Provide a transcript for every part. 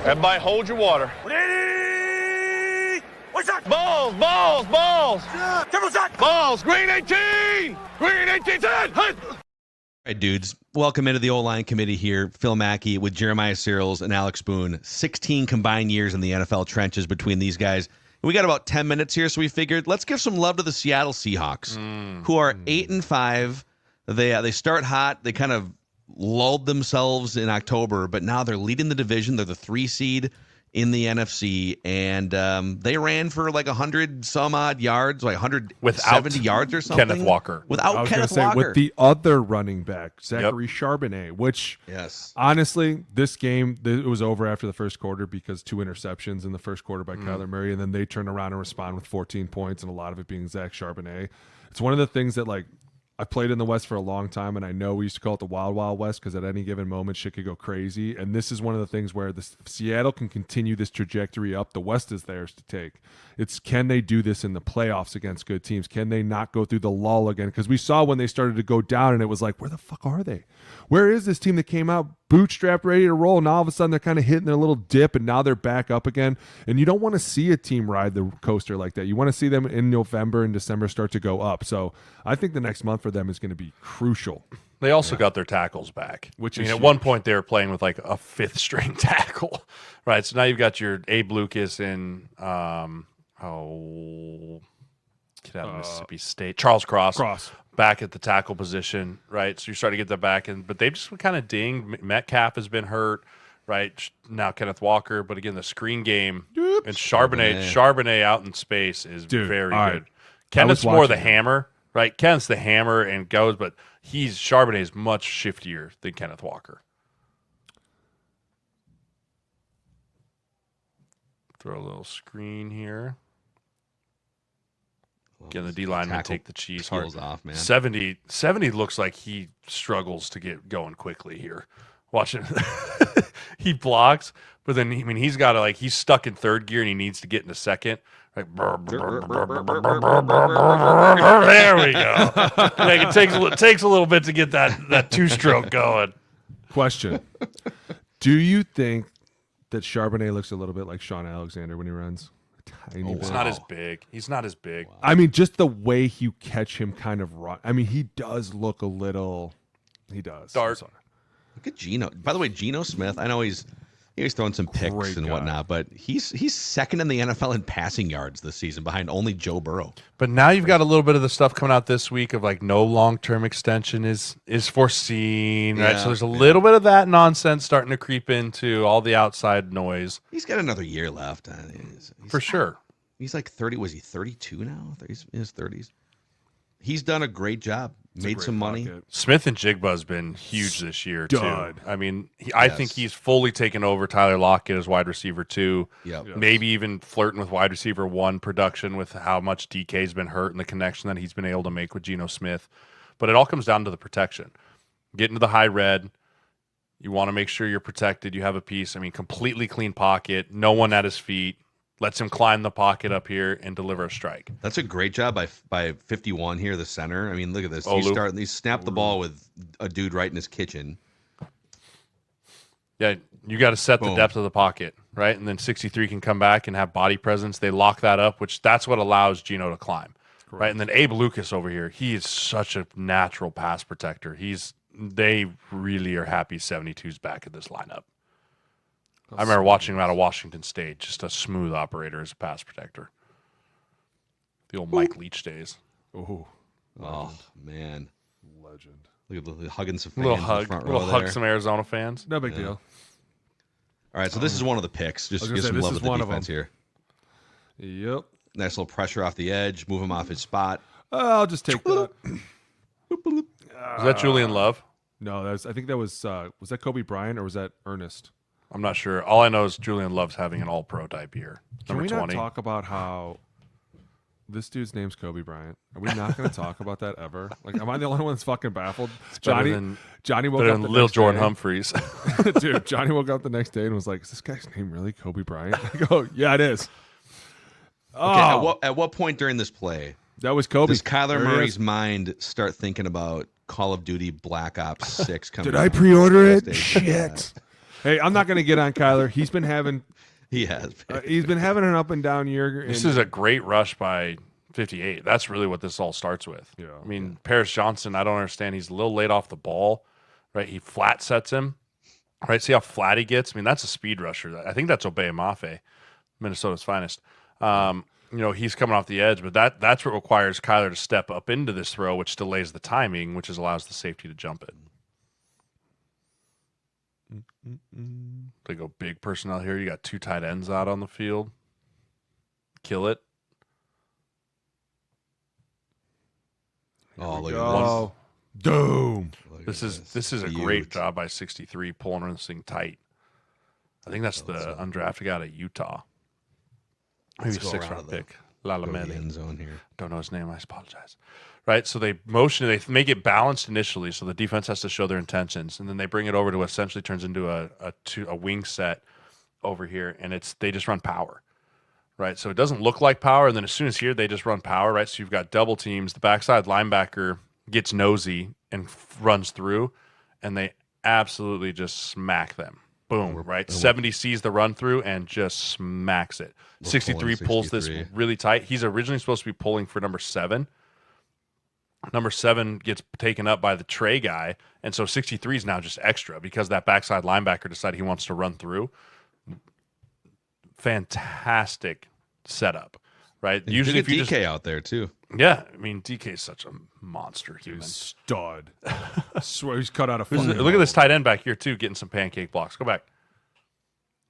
Everybody hold your water. Ready? What's that? Balls, balls, balls. Triple shot. Balls, green 18. Green 18, set. All right, dudes. Welcome into the O-line committee here. Phil Mackey with Jeremiah Sirles and Alex Boone. 16 combined years in the NFL trenches between these guys. We got about 10 minutes here, so we figured let's give some love to the Seattle Seahawks, who are 8-5. They start hot. They kind of lulled themselves in October, but now they're leading the division. They're the 3 seed in the NFC, and they ran for like 100 some odd yards, like 170 yards or something. Kenneth Walker. Without Kenneth Walker. With the other running back, Zachary Charbonnet, which honestly, this game, it was over after the first quarter because 2 interceptions in the first quarter by Kyler Murray, and then they turned around and respond with 14 points, and a lot of it being Zach Charbonnet. It's one of the things that, like, I've played in the West for a long time, and I know we used to call it the Wild Wild West because at any given moment, shit could go crazy. And this is one of the things where Seattle can continue this trajectory up. The West is theirs to take. It's can they do this in the playoffs against good teams? Can they not go through the lull again? Because we saw when they started to go down, and it was like, where the fuck are they? Where is this team that came out bootstrapped, ready to roll, and all of a sudden they're kind of hitting their little dip, and now they're back up again? And you don't want to see a team ride the coaster like that. You want to see them in November and December start to go up. So I think the next month for them is going to be crucial. They also got their tackles back. Which at one point they were playing with like a 5th string tackle, right? So now you've got your Abe Lucas and kid out of Mississippi State, Charles Cross back at the tackle position, right? So you're starting to get that back, but they've just kind of dinged. Metcalf has been hurt, right? Now Kenneth Walker, but again the screen game and Charbonnet out in space is very good. Kenneth's more the hammer, right? Kenneth's the hammer and goes, but Charbonnet is much shiftier than Kenneth Walker. Throw a little screen here. Again, the D linemen take the cheese hard. Off, man. 70 looks like he struggles to get going quickly here. Watching, he blocks, but then he's got to he's stuck in 3rd gear and he needs to get into 2nd. Like, there we go. It takes a little bit to get that 2-stroke going. Question: do you think that Charbonnet looks a little bit like Sean Alexander when he runs? He's not as big. He's not as big. Wow. I mean, just the way you catch him kind of run. I mean, he does look a little. He does. Dart. Look at Geno. By the way, Geno Smith. I know he's throwing some picks and whatnot, but he's 2nd in the NFL in passing yards this season, behind only Joe Burrow. But now you've got a little bit of the stuff coming out this week of no long-term extension is foreseen, right? So there's a little bit of that nonsense starting to creep into all the outside noise. He's got another year left. For sure. He's like 30. Was he 32 now? He's in his 30s. He's done a great job. Made some money. Pocket. Smith and Jigba's been huge this year, too. I mean, I think he's fully taken over Tyler Lockett as wide receiver 2. Yep. Maybe even flirting with wide receiver 1 production with how much DK's been hurt and the connection that he's been able to make with Geno Smith. But it all comes down to the protection. Get into the high red. You want to make sure you're protected. You have a piece. I mean, completely clean pocket. No one at his feet. Lets him climb the pocket up here and deliver a strike. That's a great job by 51 here, the center. I mean, look at this. He snapped the ball with a dude right in his kitchen. Yeah, you got to set the depth of the pocket, right? And then 63 can come back and have body presence. They lock that up, which that's what allows Geno to climb, right? And then Abe Lucas over here, he is such a natural pass protector. They really are happy 72's back in this lineup. I remember watching him out of Washington State, just a smooth operator as a pass protector. The old Mike Leach days. Oh, man. Legend. Look at hugging some fans. Little hug some Arizona fans. No big deal. All right, so this is one of the picks. Just get some love with the defense here. Yep. Nice little pressure off the edge. Move him off his spot. I'll just take that. Was that Julian Love? No, I think that was that Kobe Bryant or was that Ernest? I'm not sure. All I know is Julian Love's having an all-pro type year. Can we 20. not talk about how this dude's name's Kobe Bryant? Are we not going to talk about that ever? Am I the only one that's fucking baffled? Johnny woke up the Little next Jordan day. Humphreys. Dude, Johnny woke up the next day and was like, is this guy's name really Kobe Bryant? I go, yeah, it is. Okay, at what point during this play that was Kobe. does Kyler Murray's mind start thinking about Call of Duty Black Ops 6 coming Did out? I pre-order it? Shit. Hey, I'm not going to get on Kyler. He's been having he's been having an up and down year. This is a great rush by 58. That's really what this all starts with. Yeah. I mean, Paris Johnson, I don't understand. He's a little late off the ball, right? He flat sets him, right? See how flat he gets? I mean, that's a speed rusher. I think that's Obey Mafe, Minnesota's finest. He's coming off the edge, but that's what requires Kyler to step up into this throw, which delays the timing, which allows the safety to jump it. They go big personnel here. You got 2 tight ends out on the field. Kill it. Oh, look at this. Doom. This is a great job by 63 pulling this thing tight. I think that's the undrafted guy out of Utah. Maybe a 6th-round pick. Lalamedi. End zone here. Don't know his name. I apologize. Right, so they make it balanced initially, so the defense has to show their intentions, and then they bring it over to essentially turns into a wing set over here, and they just run power, right? So it doesn't look like power, and then as soon as here they just run power, right? So you've got double teams. The backside linebacker gets nosy and runs through, and they absolutely just smack them. Boom, right? 70 sees the run through and just smacks it. 63 pulls this really tight. He's originally supposed to be pulling for number 7. Number 7 gets taken up by the Trey guy, and so 63 is now just extra because that backside linebacker decided he wants to run through. Fantastic setup, right? And usually, if you DK out there too. Yeah, I mean DK is such a monster human. Stud. I swear he's cut out of. Look at this tight end back here too, getting some pancake blocks. Go back,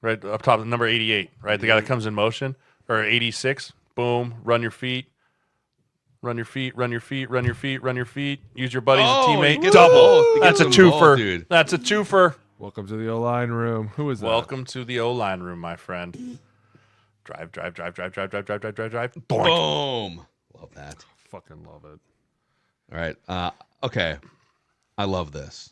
right up top, number 88, right? The guy that comes in motion, or 86. Boom, run your feet. Run your feet, run your feet, run your feet, run your feet. Use your buddy as a teammate. Double. That's a twofer. Dude. That's a twofer. Welcome to the O-line room. Who is that? Welcome to the O-line room, my friend. Drive. Boink. Boom. Love that. Fucking love it. All right. Okay. I love this.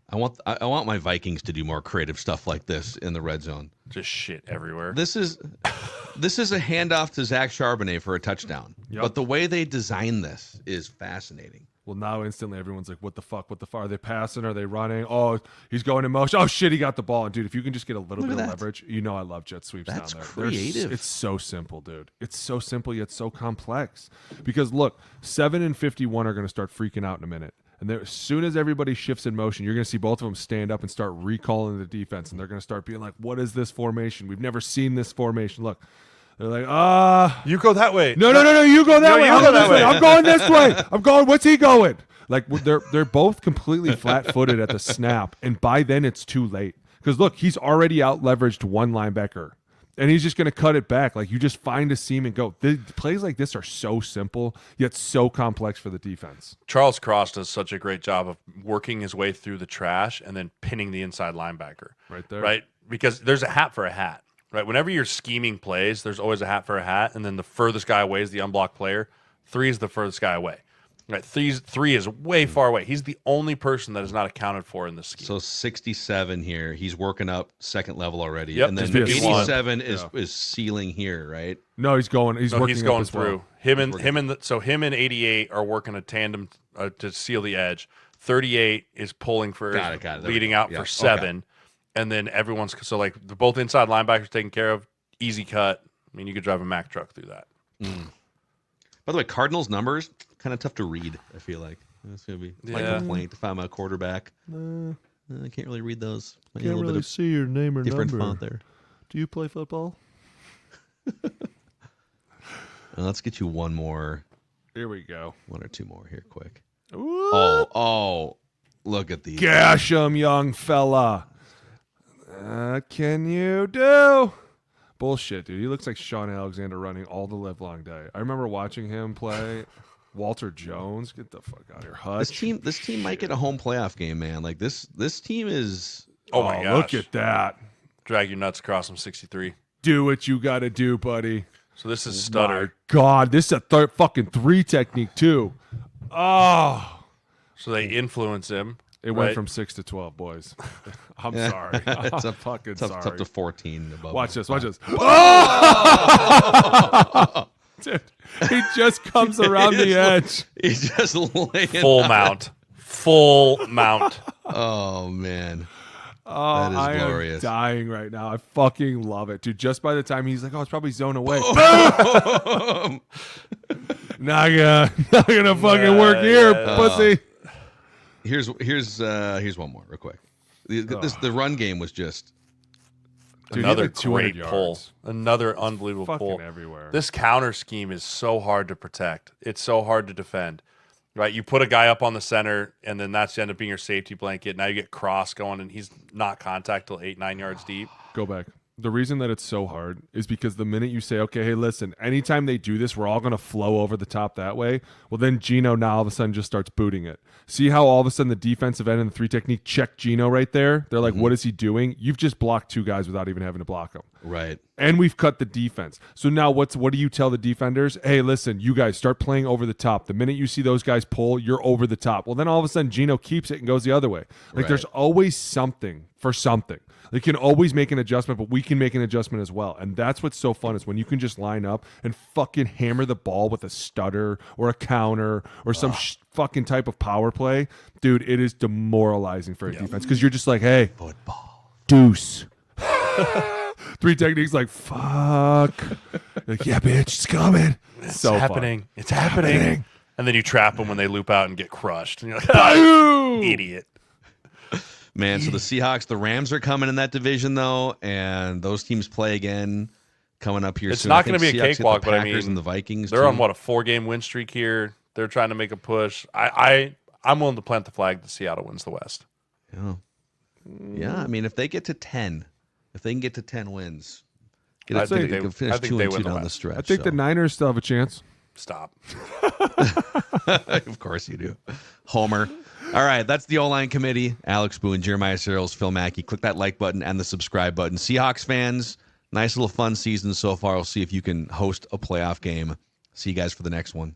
I want my Vikings to do more creative stuff like this in the red zone. Just shit everywhere. This is a handoff to Zach Charbonnet for a touchdown. Yep. But the way they design this is fascinating. Well, now instantly everyone's like, what the fuck? What the fuck? Are they passing? Are they running? Oh, he's going in motion. Oh, shit, he got the ball. And, dude, if you can just get a little bit of leverage, I love jet sweeps down there. That's creative. It's so simple, dude. It's so simple yet so complex. Because, look, 7 and 51 are going to start freaking out in a minute. And as soon as everybody shifts in motion, you're going to see both of them stand up and start recalling the defense. And they're going to start being like, what is this formation? We've never seen this formation. Look, they're like, you go that way. No, you go that way. I'm going this way. I'm going this way. I'm going, what's he going? Like, they're both completely flat-footed at the snap. And by then, it's too late. Because, look, he's already out-leveraged one linebacker. And he's just going to cut it back. Like, you just find a seam and go. Plays like this are so simple, yet so complex for the defense. Charles Cross does such a great job of working his way through the trash and then pinning the inside linebacker. Right there. Right? Because there's a hat for a hat. Right? Whenever you're scheming plays, there's always a hat for a hat. And then the furthest guy away is the unblocked player. 3 is the furthest guy away. Right, 3 is way far away. He's the only person that is not accounted for in this scheme. So 67 here. He's working up second level already. Yep, and then 87 is sealing here, right? No, he's going. He's going through. Well. Him and 88 are working a tandem to seal the edge. 38 is pulling for leading out for 7, okay. And then everyone's the both inside linebackers taken care of. Easy cut. I mean, you could drive a Mack truck through that. By the way, Cardinals numbers kind of tough to read. I feel like that's gonna be my complaint if I'm a quarterback. I can't really read those. Can't really see your name or different number. Font there. Do you play football? Let's get you one more. Here we go. 1 or 2 more here, quick. Ooh. Oh! Look at these. Gash 'em, young fella. Can you do? Bullshit, dude. He looks like Sean Alexander running all the live long day. I remember watching him play. Walter Jones, get the fuck out of here. Hutch. This team might get a home playoff game, man. Like this team is. Oh my gosh. Look at that. Drag your nuts across him. 63. Do what you got to do, buddy. So this is stutter. My God, this is a fucking 3 technique too. Oh. So they influence him. It went from 6 to 12, boys. I'm sorry. I'm fucking sorry. It's up to 14 above. Watch this. Oh! Dude, he just comes around the edge. He's just laying full mount. Full mount. Oh, man. Oh, That is I glorious. am dying right now. I fucking love it, dude. Just by the time he's like, "Oh, it's probably zone away." not gonna fucking work here, pussy. Here's one more real quick. The run game was just another great pull, another unbelievable fucking pull everywhere. This counter scheme is so hard to protect. It's so hard to defend. Right, you put a guy up on the center, and then that's end up being your safety blanket. Now you get cross going, and he's not contact till 8-9 yards deep. Go back. The reason that it's so hard is because the minute you say, okay, hey, listen, anytime they do this, we're all going to flow over the top that way. Well, then Geno now all of a sudden just starts booting it. See how all of a sudden the defensive end and the 3 technique check Geno right there? They're like, what is he doing? You've just blocked 2 guys without even having to block them. Right. And we've cut the defense. So now what do you tell the defenders? Hey, listen, you guys start playing over the top. The minute you see those guys pull, you're over the top. Well, then all of a sudden Geno keeps it and goes the other way. Like there's always something for something. They can always make an adjustment, but we can make an adjustment as well. And that's what's so fun is when you can just line up and fucking hammer the ball with a stutter or a counter or some fucking type of power play. Dude, it is demoralizing for a defense because you're just like, hey, football, deuce. 3 techniques like, fuck. Like, yeah, bitch, it's coming. It's so happening. Fun. It's happening. And then you trap them when they loop out and get crushed. And you're like, oh, idiot. Man, so the Seahawks, the Rams are coming in that division, though, and those teams play again coming up here soon. It's not going to be a Seahawks cakewalk, but I Packers mean, and the Vikings they're too. on, what, a 4-game win streak here. They're trying to make a push. I'm willing to plant the flag that Seattle wins the West. Yeah, I mean, if they get to 10, if they can get to 10 wins, I think they can finish 2-2 down the stretch. I think the Niners still have a chance. Stop. Of course you do. Homer. All right, that's the O-Line Committee. Alex Boone, Jeremiah Sirles, Phil Mackey. Click that like button and the subscribe button. Seahawks fans, nice little fun season so far. We'll see if you can host a playoff game. See you guys for the next one.